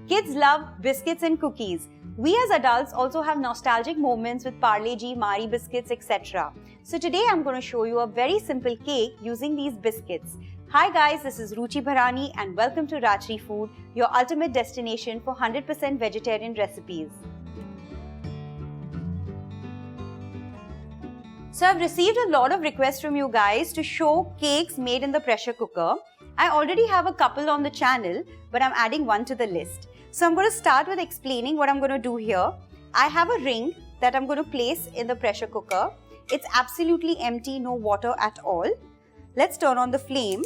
Kids love biscuits and cookies. We as adults also have nostalgic moments with Parle-G, Marie Biscuits, etc. So today I'm going to show you a very simple cake using these biscuits. Hi guys, this is Ruchi Bharani and welcome to Rajshri Food, your ultimate destination for 100% vegetarian recipes. So I've received a lot of requests from you guys to show cakes made in the pressure cooker. I already have a couple on the channel, but I'm adding one to the list. So I'm going to start with explaining what I'm going to do here. I have a ring that I'm going to place in the pressure cooker. It's absolutely empty, no water at all. Let's turn on the flame.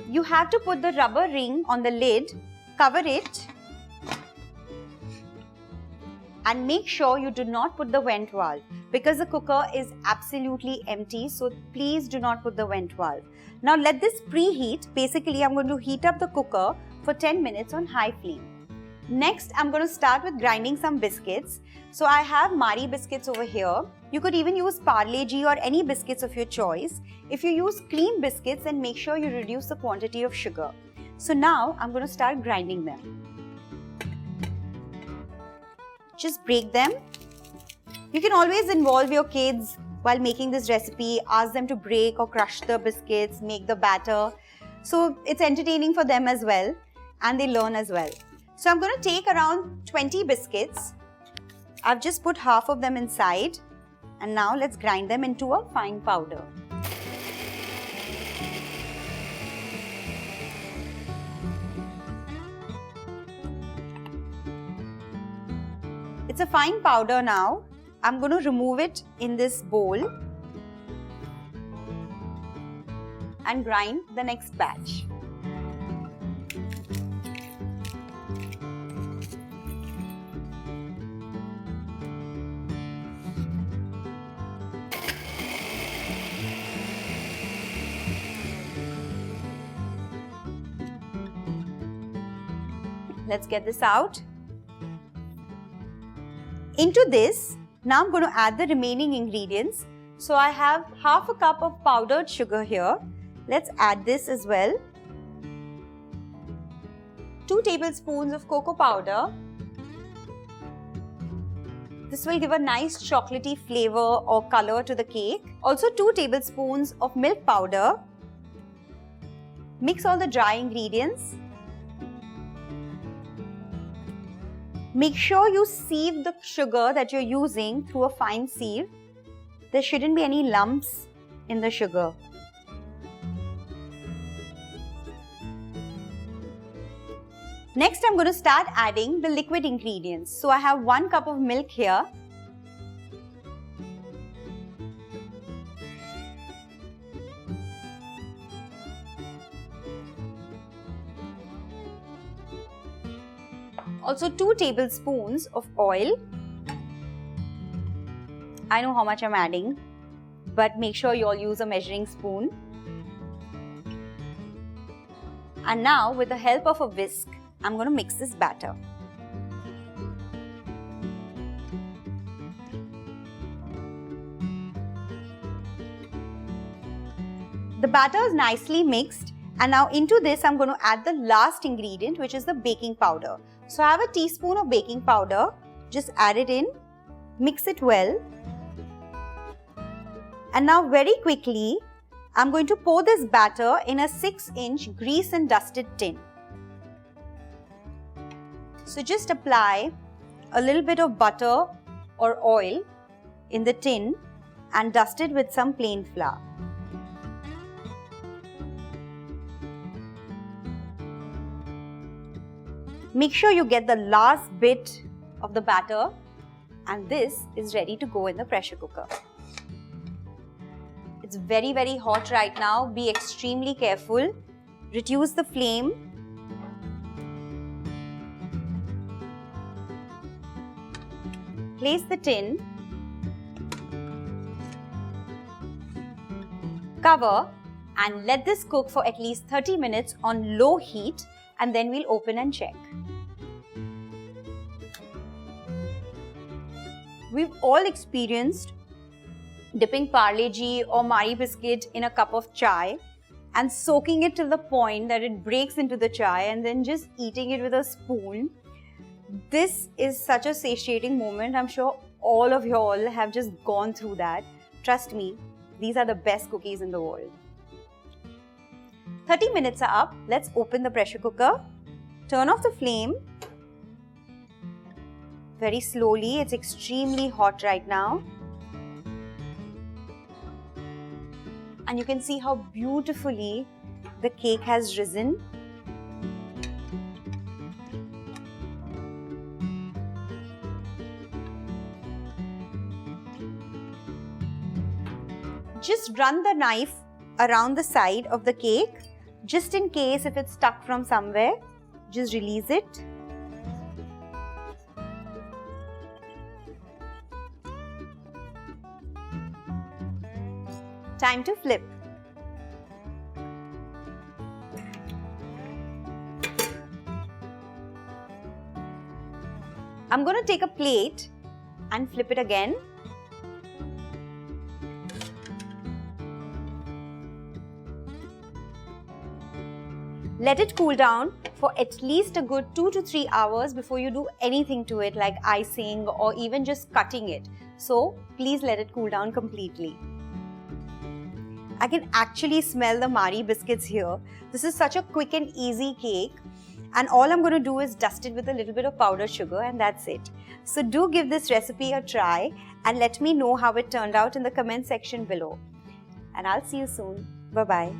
You have to put the rubber ring on the lid, cover it, and make sure you do not put the vent valve because the cooker is absolutely empty, so please do not put the vent valve. Now let this preheat. Basically, I'm going to heat up the cooker for 10 minutes on high flame. Next, I'm going to start with grinding some biscuits. So I have Marie Biscuits over here. You could even use Parle-G or any biscuits of your choice. If you use clean biscuits, then make sure you reduce the quantity of sugar. So now I'm going to start grinding them. Just break them. You can always involve your kids while making this recipe. Ask them to break or crush the biscuits, make the batter. So it's entertaining for them as well and they learn as well. So I'm going to take around 20 biscuits. I've just put half of them inside and now let's grind them into a fine powder. It's a fine powder now. I'm going to remove it in this bowl and grind the next batch. Let's get this out. Into this, now I'm going to add the remaining ingredients. So I have half a cup of powdered sugar here. Let's add this as well. 2 tablespoons of cocoa powder. This will give a nice chocolatey flavor or color to the cake. Also 2 tablespoons of milk powder. Mix all the dry ingredients. Make sure you sieve the sugar that you're using through a fine sieve. There shouldn't be any lumps in the sugar. Next, I'm going to start adding the liquid ingredients. So I have 1 cup of milk here. Also 2 tablespoons of oil. I know how much I'm adding, but make sure you all use a measuring spoon. And now with the help of a whisk, I'm going to mix this batter. The batter is nicely mixed. And now into this, I'm going to add the last ingredient, which is the baking powder. So I have a teaspoon of baking powder. Just add it in, mix it well. And now very quickly, I'm going to pour this batter in a 6-inch grease and dusted tin. So just apply a little bit of butter or oil in the tin and dust it with some plain flour. Make sure you get the last bit of the batter and this is ready to go in the pressure cooker. It's very, very hot right now. Be extremely careful. Reduce the flame. Place the tin. Cover and let this cook for at least 30 minutes on low heat and then we'll open and check. We've all experienced dipping Parle-G or Marie Biscuit in a cup of chai. and soaking it till the point that it breaks into the chai and then just eating it with a spoon. This is such a satiating moment. I'm sure all of y'all have just gone through that. Trust me, these are the best cookies in the world. 30 minutes are up. Let's open the pressure cooker. Turn off the flame. Very slowly. It's extremely hot right now. And you can see how beautifully the cake has risen. Just run the knife around the side of the cake, just in case if it's stuck from somewhere. Just release it. Time to flip. I'm going to take a plate and flip it again. Let it cool down for at least a good 2 to 3 hours before you do anything to it like icing or even just cutting it. So please let it cool down completely. I can actually smell the Marie Biscuits here. This is such a quick and easy cake. And all I'm going to do is dust it with a little bit of powdered sugar and that's it. So do give this recipe a try and let me know how it turned out in the comment section below. And I'll see you soon. Bye-bye.